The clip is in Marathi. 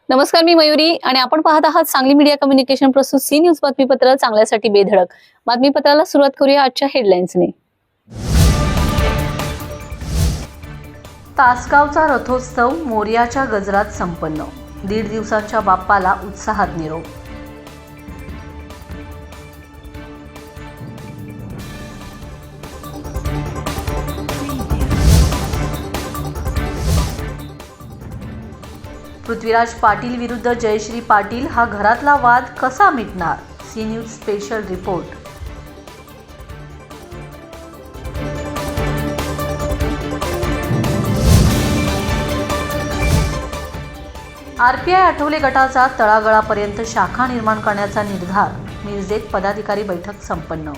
नमस्कार, मी मयुरी आणि आपण पाहत आहात सांगली मीडिया कम्युनिकेशन प्रस्तुत सी न्यूज बातमीपत्र चांगल्यासाठी बेधडक. बातमीपत्राला सुरुवात करूया आजच्या हेडलाईन्सने. तासगावचा रथोत्सव मोरयाच्या गजरात संपन्न. 1.5 दिवसांच्या बाप्पाला उत्साहात निरोप. पृथ्वीराज पाटील विरुद्ध जयश्री पाटील हा घरातला वाद कसा मिटणार? C News special report. RPI Athawale गटाचा तळागाळापर्यंत शाखा निर्माण करण्याचा निर्धार. मिरजेत पदाधिकारी बैठक संपन्न.